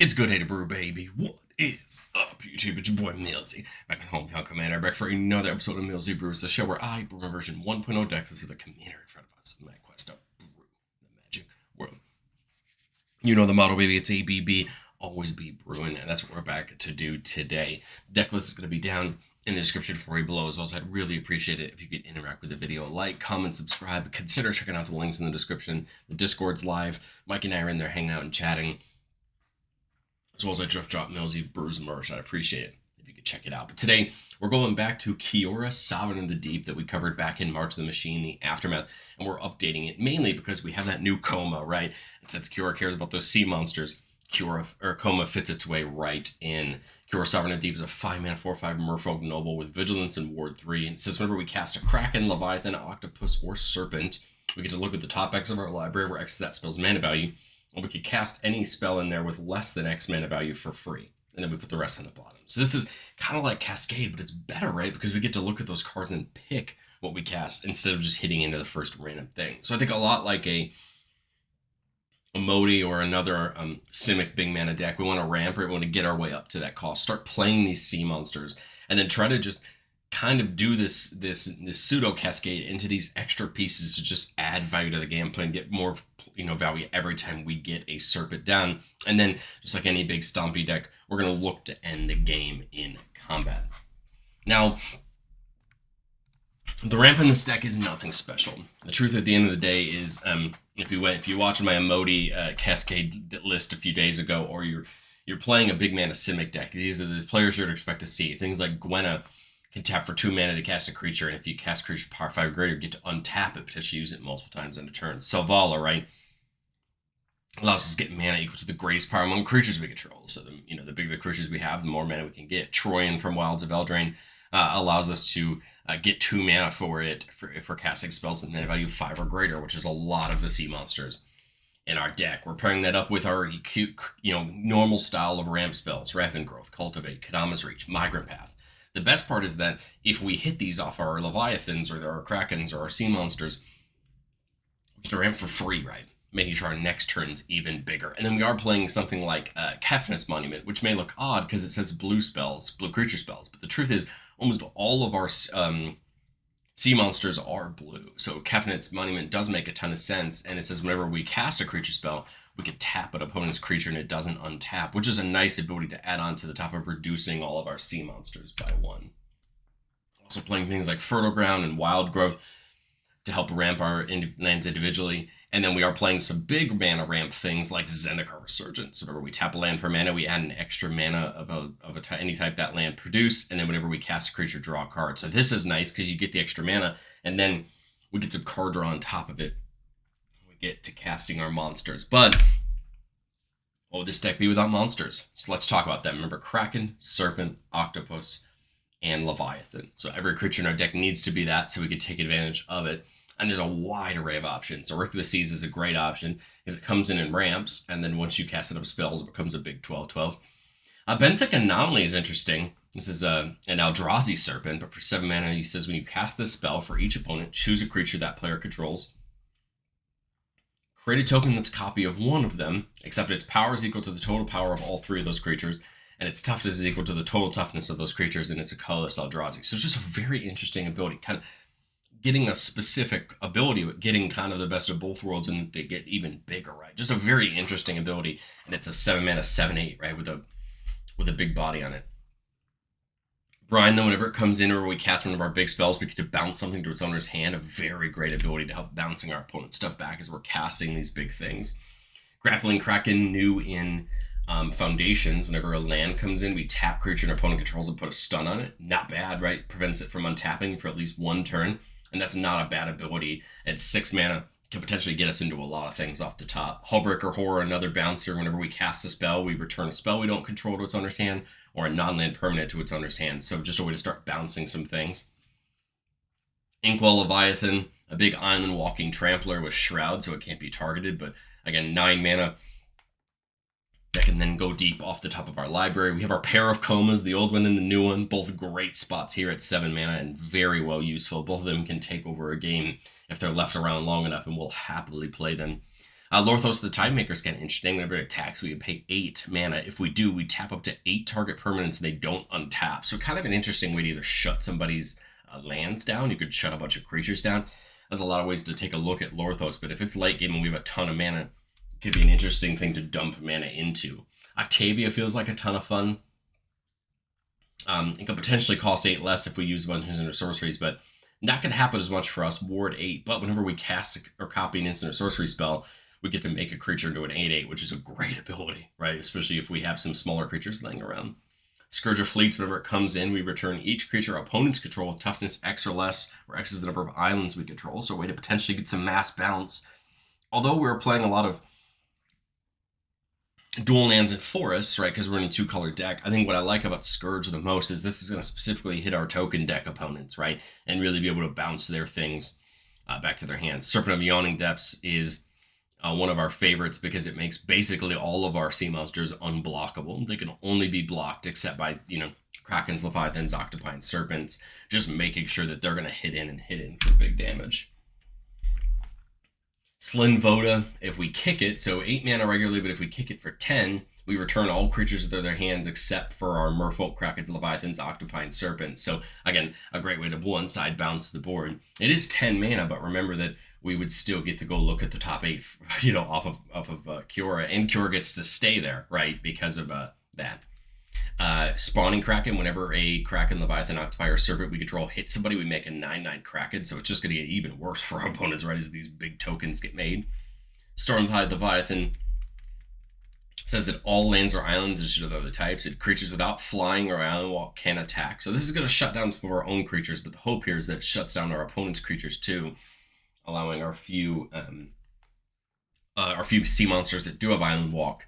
It's good day to brew, baby. What is up, YouTube? It's your boy Millsy, back in Hometown Commander, back for another episode of Millsy Brews, the show where I brew a version 1.0 decks. This is the commander in front of us in my quest to brew the magic world. You know the motto, baby. It's ABB, always be brewing, and that's what we're back to do today. Deck list is going to be down in the description for you below, as well as I'd really appreciate it if you could interact with the video, like, comment, subscribe, consider checking out the links in the description. The Discord's live. Mike and I are in there hanging out and chatting, as well as I just dropped Millsy Brews merch. I'd appreciate it if you could check it out. But today, we're going back to Kiora, Sovereign of the Deep, that we covered back in March of the Machine, the Aftermath, and we're updating it mainly because we have that new Coma, right? And since Kiora cares about those sea monsters, Coma fits its way right in. Kiora Sovereign of the Deep is a 5-mana 4/5 Merfolk Noble with Vigilance and Ward 3. And it says whenever we cast a Kraken, Leviathan, Octopus, or Serpent, we get to look at the top X of our library where X is that spell's mana value, and we could cast any spell in there with less than X mana value for free. And then we put the rest on the bottom. So this is kind of like Cascade, but it's better, right? Because we get to look at those cards and pick what we cast instead of just hitting into the first random thing. So I think a lot like a Modi or another Simic big mana deck, we want to ramp it, we want to get our way up to that cost, start playing these sea monsters, and then try to just kind of do this pseudo cascade into these extra pieces to just add value to the gameplay and get more value every time we get a Serpent down. And then just like any big stompy deck, we're going to look to end the game in combat. Now, the ramp in this deck is nothing special. The truth at the end of the day is, if you watched my Emoti Cascade list a few days ago, or you're playing a big mana Simic deck, these are the players you'd expect to see. Things like Gwenna can tap for 2 mana to cast a creature, and if you cast creature power 5 or greater, you get to untap it, potentially use it multiple times in a turn. Selvala, right, allows us to get mana equal to the greatest power among creatures we control. So the bigger the creatures we have, the more mana we can get. Troyan from Wilds of Eldraine allows us to get 2 mana for it for casting spells with mana value 5 or greater, which is a lot of the sea monsters in our deck. We're pairing that up with our normal style of ramp spells: Rapid Growth, Cultivate, Kadama's Reach, Migrant Path. The best part is that if we hit these off our Leviathans or our Krakens or our sea monsters, we get to ramp for free, right? Making sure our next turn's even bigger. And then we are playing something like Kefnit's Monument, which may look odd because it says blue creature spells. But the truth is, almost all of our sea monsters are blue. So Kefnit's Monument does make a ton of sense. And it says whenever we cast a creature spell, we could tap an opponent's creature and it doesn't untap, which is a nice ability to add on to the top of reducing all of our sea monsters by 1. Also playing things like Fertile Ground and Wild Growth to help ramp our lands individually. And then we are playing some big mana ramp things like Zendikar Resurgence. So whenever we tap a land for mana, we add an extra mana of any type that land produced, and then whenever we cast a creature, draw a card. So this is nice because you get the extra mana, and then we get some card draw on top of it. We get to casting our monsters. But what would this deck be without monsters? So let's talk about them. Remember, Kraken, Serpent, Octopus, and Leviathan. So every creature in our deck needs to be that so we can take advantage of it. And there's a wide array of options. So Rick of the Seas is a great option because it comes in ramps, and then once you cast enough spells, it becomes a big 12/12. Benthic Anomaly is interesting. This is an Eldrazi Serpent, but for 7 mana, he says when you cast this spell for each opponent, choose a creature that player controls. Create a token that's a copy of one of them, except its power is equal to the total power of all 3 of those creatures, and its toughness is equal to the total toughness of those creatures, and it's a colorless Eldrazi. So it's just a very interesting ability, kind of getting a specific ability, but getting kind of the best of both worlds, and they get even bigger, right? Just a very interesting ability, and it's a 7 mana 7/8, right, with a big body on it. Brine, though, whenever it comes in or we cast one of our big spells, we get to bounce something to its owner's hand. A very great ability to help bouncing our opponent's stuff back as we're casting these big things. Grappling Kraken, new in Foundations. Whenever a land comes in, we tap creature and opponent controls and put a stun on it. Not bad, right? Prevents it from untapping for at least 1 turn. And that's not a bad ability. At 6 mana, can potentially get us into a lot of things off the top. Hullbreaker Horror, another bouncer. Whenever we cast a spell, we return a spell we don't control to its owner's hand, or a non-land permanent to its owner's hand. So just a way to start bouncing some things. Inkwell Leviathan, a big island walking trampler with Shroud, so it can't be targeted. But again, 9 mana. That can then go deep off the top of our library. We have our pair of Comas, the old one and the new one, both great spots here at 7 mana and very well useful. Both of them can take over a game if they're left around long enough, and we'll happily play them. Lorthos the Tidemaker is kind of interesting. Whenever it attacks, we can pay 8 mana. If we do, we tap up to 8 target permanents and they don't untap. So kind of an interesting way to either shut somebody's lands down. You could shut a bunch of creatures down. There's a lot of ways to take a look at Lorthos, but if it's late game and we have a ton of mana, it could be an interesting thing to dump mana into. Octavia feels like a ton of fun. It could potentially cost 8 less if we use a bunch of instant or sorceries, but not going to happen as much for us. Ward 8, but whenever we cast or copy an instant or sorcery spell, we get to make a creature into an 8/8, which is a great ability, right? Especially if we have some smaller creatures laying around. Scourge of Fleets, whenever it comes in, we return each creature our opponents control with toughness X or less, where X is the number of islands we control, so a way to potentially get some mass bounce. Although we're playing a lot of dual lands and forests, right, because we're in a 2-color deck, I think what I like about Scourge the most is this is going to specifically hit our token deck opponents, right, and really be able to bounce their things back to their hands. Serpent of Yawning Depths is one of our favorites because it makes basically all of our sea monsters unblockable. They can only be blocked except by, Krakens, Leviathans, Octopi, and Serpents, just making sure that they're going to hit in for big damage. Slin Voda, if we kick it, so 8 mana regularly, but if we kick it for 10, we return all creatures to their hands except for our Merfolk, Krakens, Leviathans, Octopi, and Serpents. So again, a great way to one-side bounce the board. It is 10 mana, but remember that we would still get to go look at the top 8, off of Kiora, and Kiora gets to stay there, right, because of that. Spawning Kraken, whenever a Kraken, Leviathan, Octopi, or Serpent we control hits somebody, we make a 9/9 Kraken, so it's just going to get even worse for our opponents, right, as these big tokens get made. Stormtide Leviathan says that all lands or islands instead of other types, and creatures without flying or island walk can attack. So this is going to shut down some of our own creatures, but the hope here is that it shuts down our opponent's creatures too, allowing our few sea monsters that do have island walk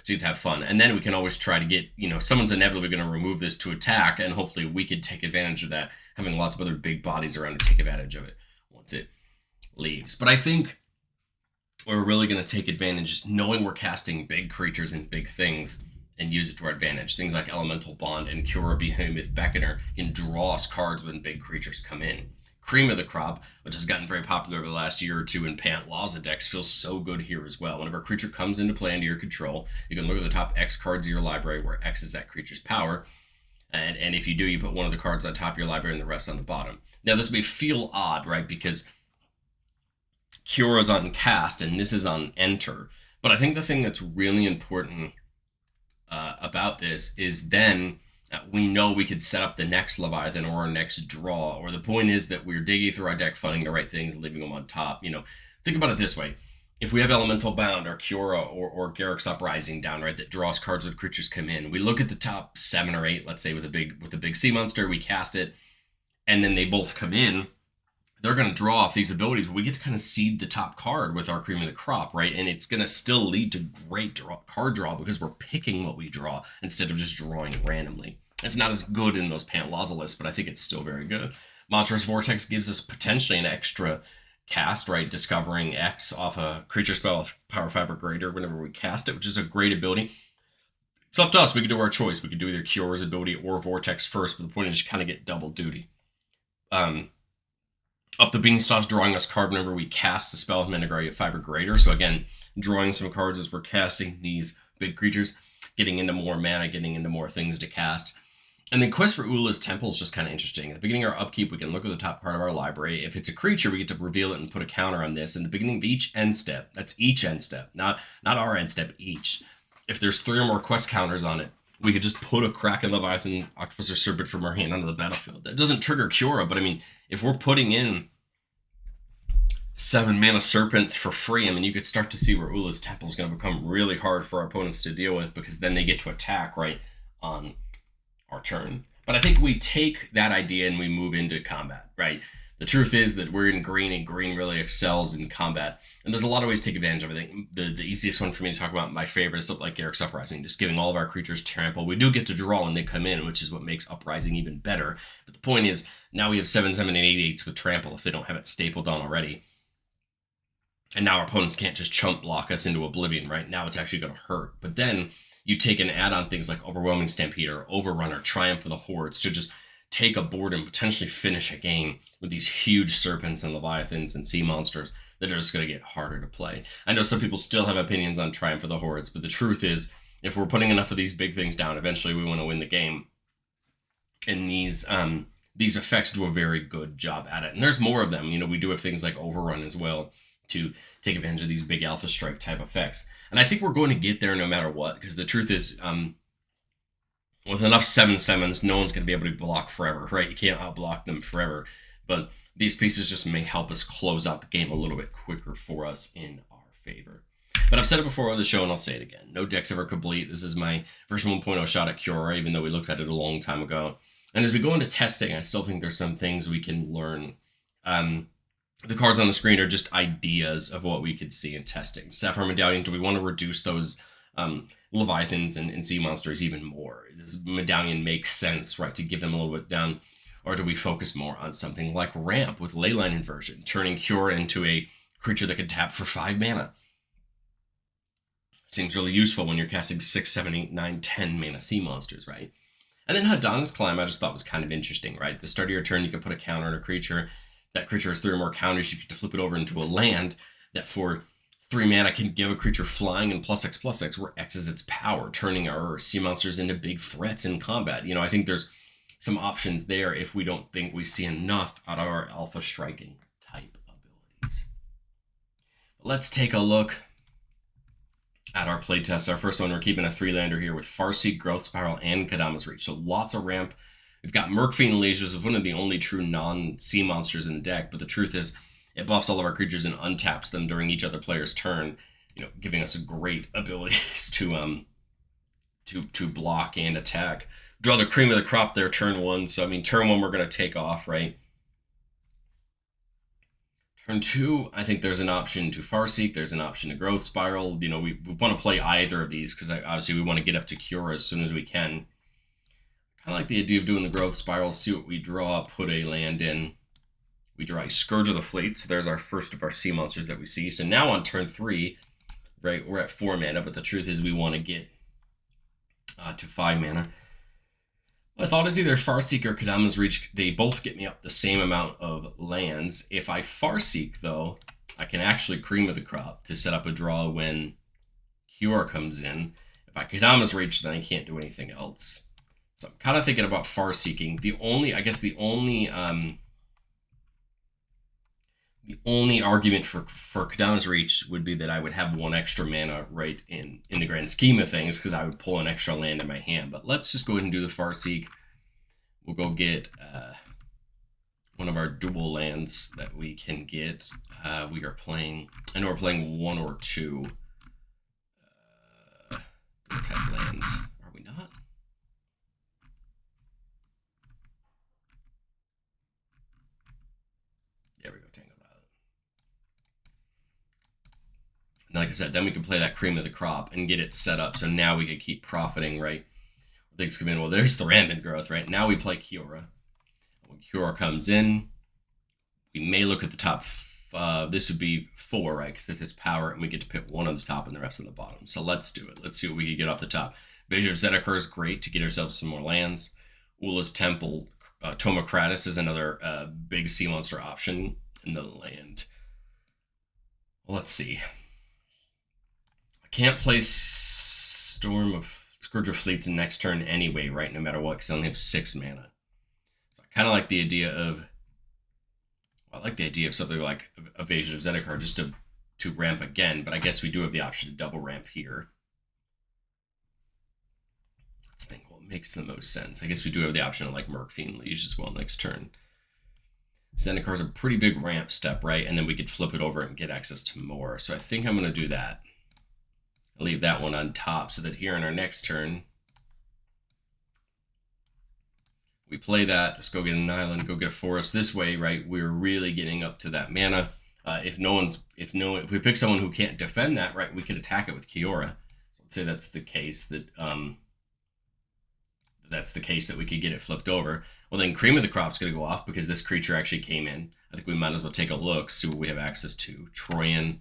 to have fun. And then we can always try to get, someone's inevitably going to remove this to attack, and hopefully we could take advantage of that, having lots of other big bodies around to take advantage of it once it leaves. But I think we're really going to take advantage just knowing we're casting big creatures and big things and use it to our advantage. Things like Elemental Bond and Kiora Behemoth Beckoner can draw us cards when big creatures come in. Cream of the Crop, which has gotten very popular over the last year or two in Pant Laza decks, feels so good here as well. Whenever a creature comes into play under your control, you can look at the top X cards of your library, where X is that creature's power. And if you do, you put one of the cards on top of your library and the rest on the bottom. Now, this may feel odd, right, because Kiora's on cast and this is on enter. But I think the thing that's really important about this is then we know we could set up the next Leviathan or our next draw, or the point is that we're digging through our deck, finding the right things, leaving them on top. Think about it this way. If we have Elemental Bound or Kiora or Garruk's Uprising down, right, that draws cards when creatures come in, we look at the top 7 or 8, let's say with a big sea monster, we cast it, and then they both come in, they're going to draw off these abilities, but we get to kind of seed the top card with our Cream of the Crop, right? And it's going to still lead to great card draw because we're picking what we draw instead of just drawing randomly. It's not as good in those Pant Laza lists, but I think it's still very good. Monstrous Vortex gives us potentially an extra cast, right? Discovering X off a creature spell with Power 5 or greater whenever we cast it, which is a great ability. It's up to us. We can do our choice. We can do either Kiora's ability or Vortex first, but the point is you kind of get double duty. Up the Beanstalk's drawing us card whenever we cast a spell with mana value of 5 or greater. So again, drawing some cards as we're casting these big creatures, getting into more mana, getting into more things to cast. And then Quest for Ula's Temple is just kind of interesting. At the beginning of our upkeep, we can look at the top card of our library. If it's a creature, we get to reveal it and put a counter on this. In the beginning of each end step, that's each end step, not our end step, each. If there's 3 or more quest counters on it, we could just put a Kraken, Leviathan, Octopus, or Serpent from our hand onto the battlefield. That doesn't trigger Kiora, but I mean, if we're putting in 7 mana Serpents for free, you could start to see where Ula's Temple is going to become really hard for our opponents to deal with, because then they get to attack right on our turn. But I think we take that idea and we move into combat, right? The truth is that we're in green, and green really excels in combat. And there's a lot of ways to take advantage of it. I think the easiest one for me to talk about, my favorite, is something like Garruk's Uprising, just giving all of our creatures trample. We do get to draw when they come in, which is what makes Uprising even better. But the point is, now we have 7/7 and 8/8s with trample if they don't have it stapled on already. And now our opponents can't just chump block us into oblivion, right? Now it's actually going to hurt. But then you take and add on things like Overwhelming Stampede or Overrun or Triumph of the Hordes to just take a board and potentially finish a game with these huge serpents and leviathans and sea monsters that are just going to get harder to play. I know some people still have opinions on Triumph of the Hordes, but the truth is, if we're putting enough of these big things down, eventually we want to win the game. And these effects do a very good job at it. And there's more of them. You know, we do have things like Overrun as well to take advantage of these big Alpha Strike type effects. And I think we're going to get there no matter what, because the truth is, with enough 7/7s, no one's going to be able to block forever, right? You can't outblock them forever. But these pieces just may help us close out the game a little bit quicker for us in our favor. But I've said it before on the show, and I'll say it again. No deck's ever complete. This is my version 1.0 shot at Kiora, even though we looked at it a long time ago. And as we go into testing, I still think there's some things we can learn. The cards on the screen are just ideas of what we could see in testing. Sapphire Medallion, do we want to reduce those Leviathans and sea monsters even more? Does Medallion make sense, right, to give them a little bit down? Or do we focus more on something like Ramp with Leyline Inversion, turning Kiora into a creature that can tap for 5 mana? Seems really useful when you're casting 6, 7, 8, 9, 10 mana sea monsters, right? And then Hadana's Climb I just thought was kind of interesting, right? At the start of your turn, you can put a counter on a creature. That creature has 3 or more counters. You get to flip it over into a land that for 3 mana can give a creature flying and +X/+X, where X is its power, turning our sea monsters into big threats in combat. You know, I think there's some options there if we don't think we see enough out of our Alpha Striking type abilities. Let's take a look at our playtest. Our first one, we're keeping a 3-lander here with Farseek, Growth Spiral, and Kadama's Reach. So lots of ramp. We've got Murkfiend Leisure, which is one of the only true non-sea monsters in the deck, but the truth is, it buffs all of our creatures and untaps them during each other player's turn, you know, giving us great abilities to block and attack. Draw the cream of the crop there, turn 1. So, I mean, turn 1, we're going to take off, right? Turn 2, I think there's an option to Farseek. There's an option to Growth Spiral. You know, we want to play either of these because obviously we want to get up to Kiora as soon as we can. Kind of like the idea of doing the Growth Spiral, see what we draw, put a land in. We draw a Scourge of the Fleet, so there's our first of our sea monsters that we see. So now on turn 3, right, we're at 4 mana, but the truth is we want to get to 5 mana. My thought is either Farseek or Kadama's Reach, they both get me up the same amount of lands. If I Farseek, though, I can actually cream of the crop to set up a draw when Kiora comes in. If I Kadama's Reach, then I can't do anything else. So I'm kind of thinking about Farseeking. The only argument for Kadama's Reach would be that I would have 1 extra mana right in the grand scheme of things because I would pull an extra land in my hand. But let's just go ahead and do the Farseek. We'll go get one of our dual lands that we can get. We are playing, I know we're playing 1 or 2 type lands. Are we not? There we go, Tango Violet. And like I said, then we can play that cream of the crop and get it set up. So now we can keep profiting, right? Things come in. Well, there's the rampant growth, right? Now we play Kiora. When Kiora comes in, we may look at the top. This would be 4, right? Because it's his power, and we get to pick 1 on the top and the rest on the bottom. So let's do it. Let's see what we can get off the top. Vision of Zendikar is great to get ourselves some more lands. Ula's Temple, Tomocratus is another big sea monster option in the land. Well, let's see. I can't play Scourge of Fleets in next turn anyway, right? No matter what, because I only have 6 mana. So I kind of like the idea of, well, I like the idea of something like Evasion of Zendikar just to ramp again, but I guess we do have the option to double ramp here. Let's think what makes the most sense. I guess we do have the option of like Murkfiend Liege as well next turn. Zendikar's a pretty big ramp step, right? And then we could flip it over and get access to more. So I think I'm going to do that. I'll leave that one on top so that here in our next turn, we play that, just go get an island, go get a forest. This way, right, we're really getting up to that mana. If we pick someone who can't defend that, right, we could attack it with Kiora. So let's say that's the case that we could get it flipped over. Well, then Cream of the Crop's going to go off because this creature actually came in. I think we might as well take a look, see what we have access to. Troyan,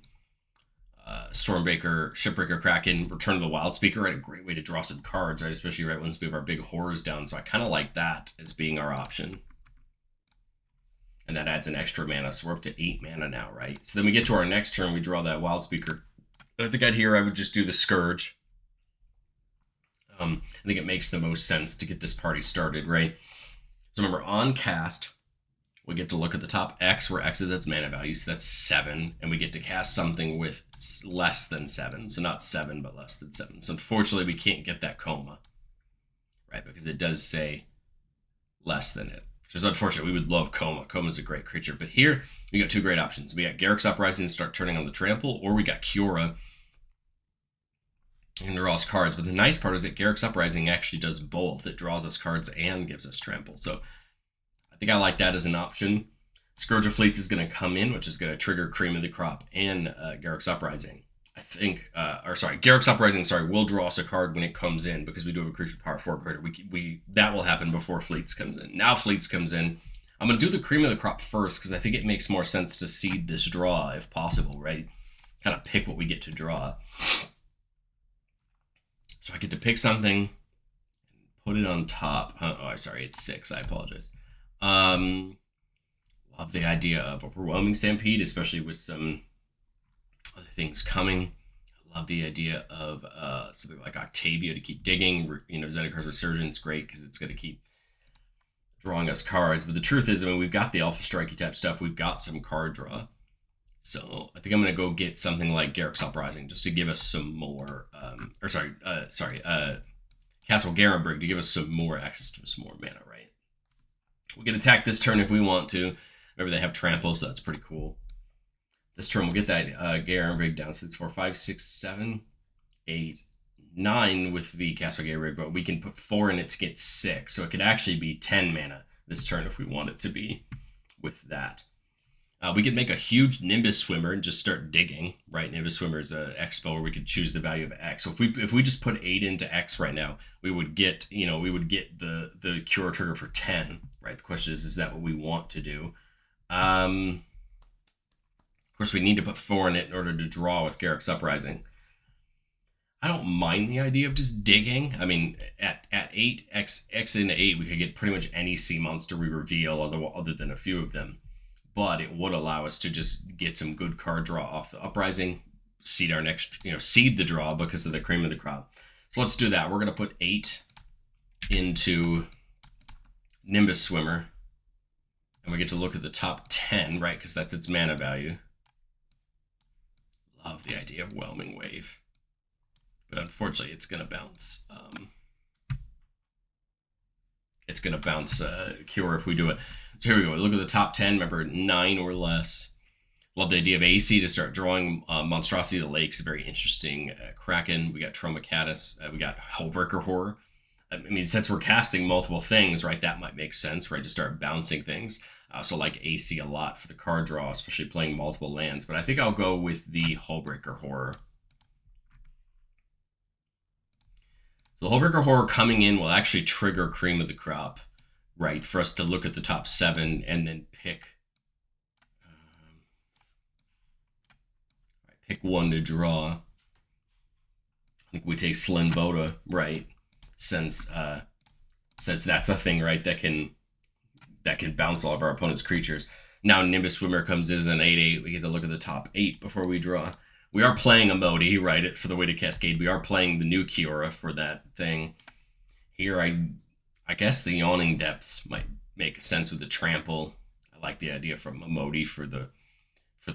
Stormbreaker, Shipbreaker, Kraken, Return of the Wild Speaker, right? A great way to draw some cards, right? Especially right once we have our big horrors down. So I kind of like that as being our option. And that adds an extra mana, so we're up to 8 mana now, right? So then we get to our next turn, we draw that Wild Speaker. I think I would just do the Scourge. I think it makes the most sense to get this party started, right? So remember, on cast, we get to look at the top X, where X is its mana value, so that's 7, and we get to cast something with less than 7, so not 7, but less than 7. So unfortunately, we can't get that Coma, right? Because it does say less than it, which is unfortunate. We would love Coma. Coma's a great creature, but here we got two great options. We got Garruk's Uprising to start turning on the trample, or we got Kiora and draw us cards. But the nice part is that Garruk's Uprising actually does both. It draws us cards and gives us trample. So I think I like that as an option. Scourge of Fleets is going to come in, which is going to trigger Cream of the Crop and Garruk's Uprising. I think, Garruk's Uprising, will draw us a card when it comes in, because we do have a creature power 4 greater. That will happen before Fleets comes in. Now Fleets comes in. I'm going to do the Cream of the Crop first, because I think it makes more sense to seed this draw if possible, right? Kind of pick what we get to draw. So I get to pick something and put it on top. It's 6. I apologize. Love the idea of Overwhelming Stampede, especially with some other things coming. I love the idea of something like Octavia to keep digging. Zendikar's Resurgence, great, because it's going to keep drawing us cards. But the truth is, we've got the Alpha Strikey type stuff. We've got some card draw. So I think I'm going to go get something like Garruk's Uprising just to give us some more, Castle Garenbrig to give us some more access to some more mana, right? We can attack this turn if we want to. Remember, they have trample, so that's pretty cool. This turn, we'll get that Garenbrig down. So it's 4, 5, 6, 7, 8, 9 with the Castle Garenbrig, but we can put 4 in it to get 6. So it could actually be 10 mana this turn if we want it to be with that. We could make a huge Nimbus Swimmer and just start digging, right? Nimbus Swimmer is an expo where we could choose the value of X. So if we just put 8 into X right now, we would get the Cure trigger for 10, right? The question is that what we want to do? Of course, we need to put 4 in it in order to draw with Garruk's Uprising. I don't mind the idea of just digging. At 8, X into 8, we could get pretty much any sea monster we reveal, other than a few of them. But it would allow us to just get some good card draw off the Uprising, seed our next, seed the draw because of the Cream of the Crop. So let's do that. We're going to put 8 into Nimbus Swimmer. And we get to look at the top 10, right? Because that's its mana value. Love the idea of Whelming Wave. But unfortunately, it's going to bounce. It's going to bounce Kiora if we do it. So here we go. Look at the top 10. Remember, 9 or less. Love the idea of AC to start drawing Monstrosity of the Lakes. A very interesting Kraken. We got Traumacatus. We got Hullbreaker Horror. Since we're casting multiple things, right, that might make sense, right, to start bouncing things. I also like AC a lot for the card draw, especially playing multiple lands. But I think I'll go with the Hullbreaker Horror. So the Hullbreaker Horror coming in will actually trigger Cream of the Crop, right, for us to look at the top 7 and then pick one to draw. I think we take Slinvoda, right, since that's the thing, right, that can bounce all of our opponent's creatures. Now Nimbus Swimmer comes in as an 8/8. We get to look at the top 8 before we draw. We are playing a Modi, right, for the way to Cascade. We are playing the new Kiora for that thing. Here, I guess the Yawning Depths might make sense with the Trample. I like the idea from a Modi for the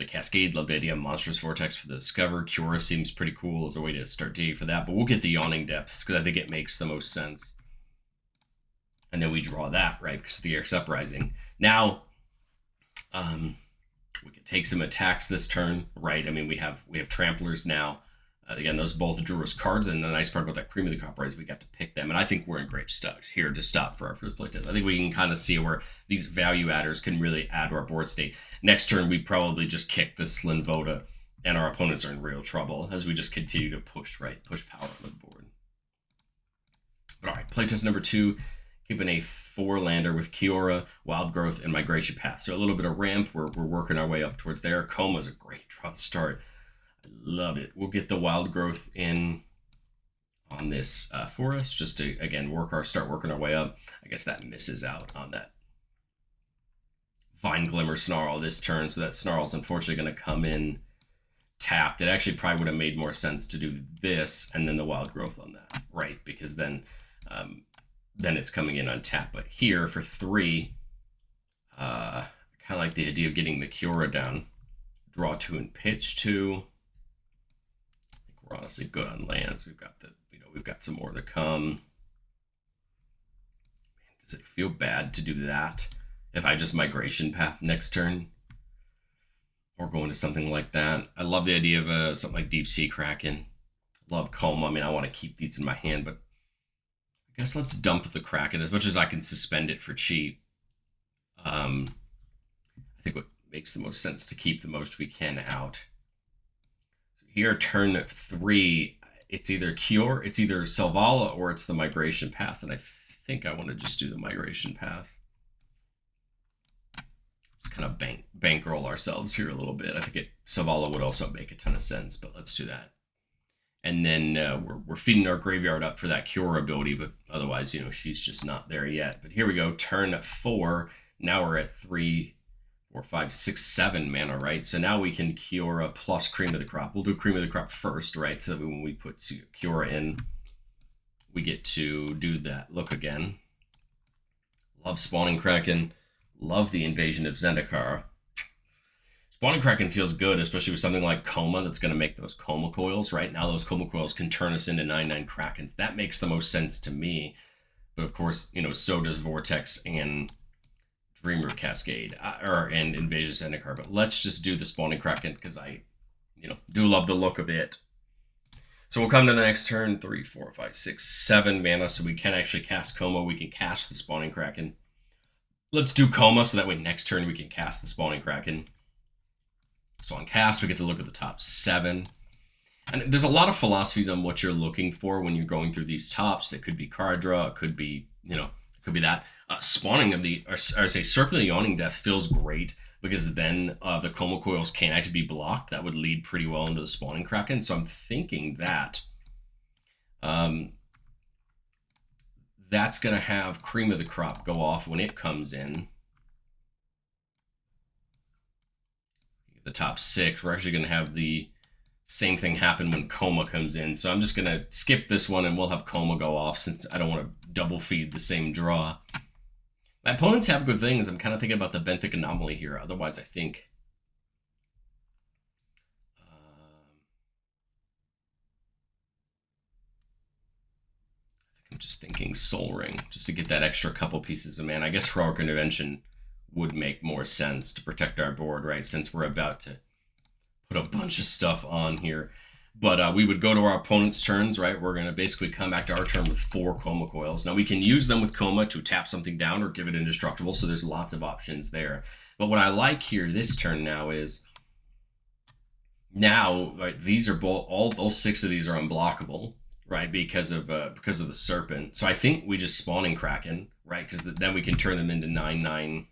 Cascade. Love the idea of Monstrous Vortex for the Discover. Kiora seems pretty cool as a way to start digging for that. But we'll get the Yawning Depths because I think it makes the most sense. And then we draw that, right, because of the Garruk's Uprising. Now, we can take some attacks this turn, right? We have Tramplers now. Again, those both drew us cards, and the nice part about that Cream of the Crop is we got to pick them. And I think we're in great stuff here to stop for our first playtest. I think we can kind of see where these value adders can really add to our board state. Next turn, we probably just kick this Slinvoda, and our opponents are in real trouble as we just continue to push power on the board. But all right, playtest number 2. Keeping a 4-lander with Kiora, Wild Growth, and Migration Path. So a little bit of ramp. We're working our way up towards there. Coma's a great draw to start. Love it. We'll get the wild growth in on this for us, just to, again, start working our way up. I guess that misses out on that Vine Glimmer Snarl this turn, so that Snarl's unfortunately going to come in tapped. It actually probably would have made more sense to do this and then the wild growth on that, right? Because then it's coming in untapped. But here for 3, I kind of like the idea of getting the Kiora down. Draw 2 and pitch 2. I think we're honestly good on lands. We've got we've got some more to come. Man, does it feel bad to do that if I just Migration Path next turn? Or go into something like that. I love the idea of something like Deep Sea Kraken. Love Coma. I mean, I want to keep these in my hand, but I guess let's dump the Kraken as much as I can suspend it for cheap. I think what makes the most sense to keep the most we can out. So here, turn 3, it's either Kiora, it's either Selvala, or it's the Migration Path, and I think I want to just do the Migration Path. Kind of bankroll ourselves here a little bit. I think Selvala would also make a ton of sense, but let's do that. And then we're feeding our graveyard up for that Kiora ability, but otherwise, she's just not there yet. But here we go, turn 4. Now we're at 3, 4, 5, 6, 7 mana, right? So now we can Kiora plus Cream of the Crop. We'll do Cream of the Crop first, right? So that when we put Kiora in, we get to do that look again. Love Spawning Kraken. Love the Invasion of Zendikar. Spawning Kraken feels good, especially with something like Coma that's going to make those Coma Coils, right? Now those Coma Coils can turn us into 9/9 Krakens. That makes the most sense to me. But of course, so does Vortex and Dreamroot Cascade, and Invasion of Zendikar. But let's just do the Spawning Kraken because I, do love the look of it. So we'll come to the next turn, 3, 4, 5, 6, 7 mana, so we can actually cast Coma. We can cast the Spawning Kraken. Let's do Coma, so that way next turn we can cast the Spawning Kraken. So on cast, we get to look at the top 7. And there's a lot of philosophies on what you're looking for when you're going through these tops. It could be card draw, it could be, it could be that. Spawning of Circular Yawning Death feels great, because then the Coma Coils can't actually be blocked. That would lead pretty well into the Spawning Kraken. So I'm thinking that that's going to have Cream of the Crop go off when it comes in. The top 6, we're actually going to have the same thing happen when Coma comes in. So I'm just going to skip this one and we'll have Coma go off since I don't want to double feed the same draw. My opponents have good things. I'm kind of thinking about the Benthic Anomaly here. Otherwise, I think I'm just thinking Soul Ring, just to get that extra couple pieces of mana. I guess Heroic Intervention would make more sense to protect our board, right? Since we're about to put a bunch of stuff on here. But we would go to our opponent's turns, right? We're going to basically come back to our turn with 4 Coma Coils. Now, we can use them with Coma to tap something down or give it indestructible, so there's lots of options there. But what I like here this turn now is, now, right, these are all 6 of these are unblockable, right? Because of the Serpent. So I think we just Spawning Kraken, right? Because then we can turn them into 9/9.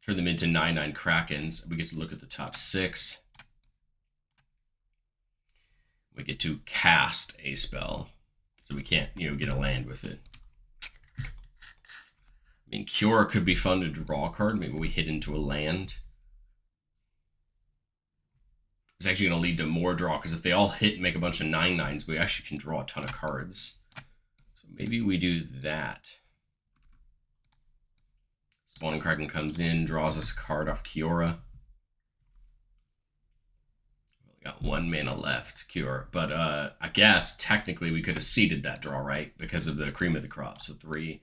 Turn them into 9/9 Krakens. We get to look at the top 6. We get to cast a spell, so we can't, get a land with it. I mean, Kiora could be fun to draw a card. Maybe we hit into a land. It's actually going to lead to more draw, because if they all hit and make a bunch of 9/9s, we actually can draw a ton of cards. So maybe we do that. Spawning Kraken comes in, draws us a card off Kiora. We got 1 mana left, Kiora. But I guess technically we could have seeded that draw, right? Because of the Cream of the Crop. So 3,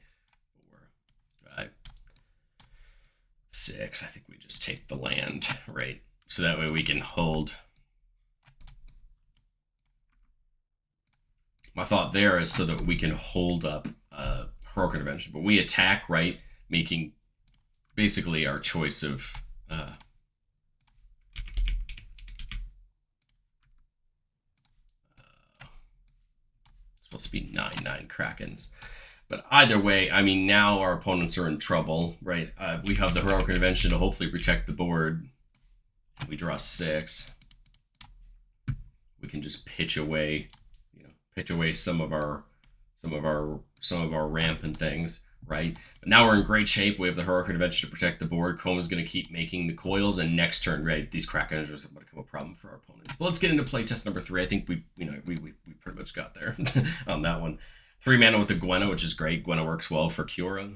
4, 5, 6. I think we just take the land, right? So that way we can hold. My thought there is so that we can hold up Heroic Intervention. But we attack, right? Making basically our choice of supposed to be 9/9 Krakens. But either way, I mean, now our opponents are in trouble, right? We have the Heroic Intervention to hopefully protect the board. We draw 6. We can just pitch away, pitch away some of our ramp and things, right? But now we're in great shape. We have the Heroic Intervention to protect the board. Koma's going to keep making the coils, and next turn, right, these Krakens are going to become a problem for our opponents. But let's get into playtest number 3. I think we pretty much got there on that one. 3 mana with the Gwenna, which is great. Gwenna works well for Kiora.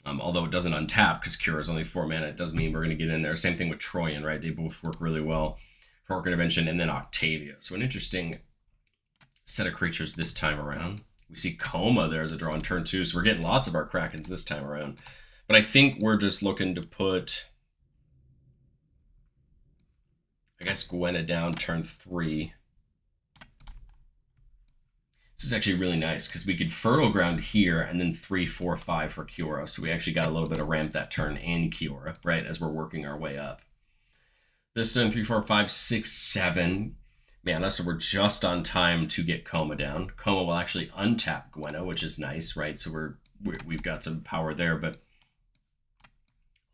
Although it doesn't untap because Kiora is only 4 mana, it does mean we're going to get in there. Same thing with Troyan, right? They both work really well. Heroic Intervention and then Octavia. So an interesting set of creatures this time around. We see Koma there as a draw on turn 2, so we're getting lots of our Krakens this time around. But I think we're just looking to put, I guess, Gwenna down turn 3. This is actually really nice because we could Fertile Ground here and then 3, 4, 5 for Kiora. So we actually got a little bit of ramp that turn and Kiora, right, as we're working our way up. This turn 3, 4, 5, 6, 7 mana, so we're just on time to get Koma down. Koma will actually untap Gwenna, which is nice, right? So we've got some power there, but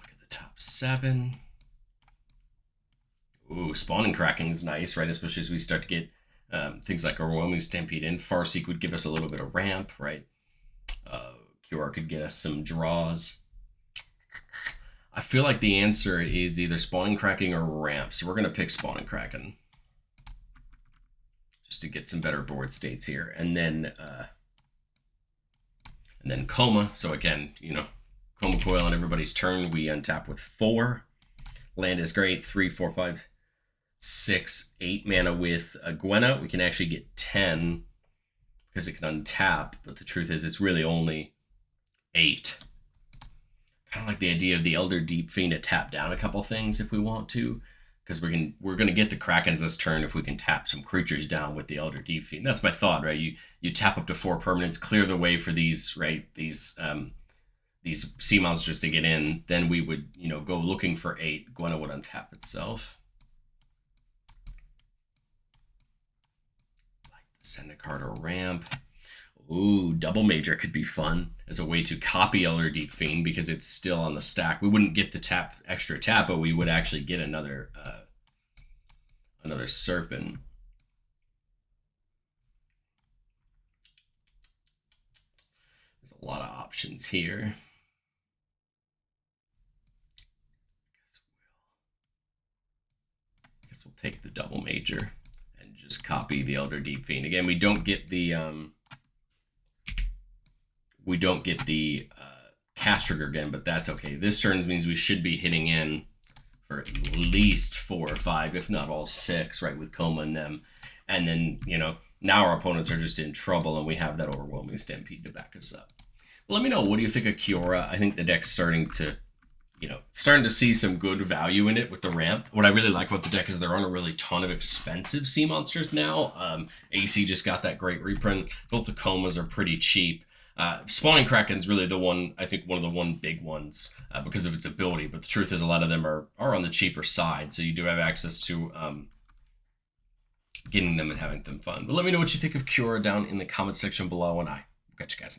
look at the top 7. Ooh, Spawning Kraken is nice, right? Especially as we start to get things like Overwhelming Stampede in. Farseek would give us a little bit of ramp, right? Kiora could get us some draws. I feel like the answer is either Spawning Kraken or ramp, so we're going to pick Spawning Kraken just to get some better board states here. And then Koma. So again, Koma Coil on everybody's turn. We untap with 4. Land is great. 3, 4, 5, 6, 8 mana with Gwenna. We can actually get 10 because it can untap, but the truth is it's really only 8. Kind of like the idea of the Elder Deep Fiend to tap down a couple things if we want to, because we're gonna get the Krakens this turn if we can tap some creatures down with the Elder Deep Fiend. That's my thought, right? You tap up to 4 permanents, clear the way for these, right? These sea monsters to get in. Then we would, go looking for 8. Gwenna would untap itself. Send a card or ramp. Ooh, Double Major could be fun as a way to copy Elder Deep Fiend because it's still on the stack. We wouldn't get the extra tap, but we would actually get another Serpent. There's a lot of options here. I guess we'll take the Double Major. Just copy the Elder Deep Fiend. Again, we don't get the cast trigger again, but that's okay. This turn means we should be hitting in for at least 4 or 5, if not all 6, right, with Koma and them. And then, now our opponents are just in trouble, and we have that Overwhelming Stampede to back us up. Well, let me know, what do you think of Kiora? I think the deck's starting to see some good value in it with the ramp. What I really like about the deck is there aren't a really ton of expensive sea monsters now. AC just got that great reprint. Both the Komas are pretty cheap. Spawning Kraken's really one of the big ones because of its ability. But the truth is a lot of them are on the cheaper side. So you do have access to getting them and having them fun. But let me know what you think of Kiora down in the comment section below, and I'll catch you guys next time.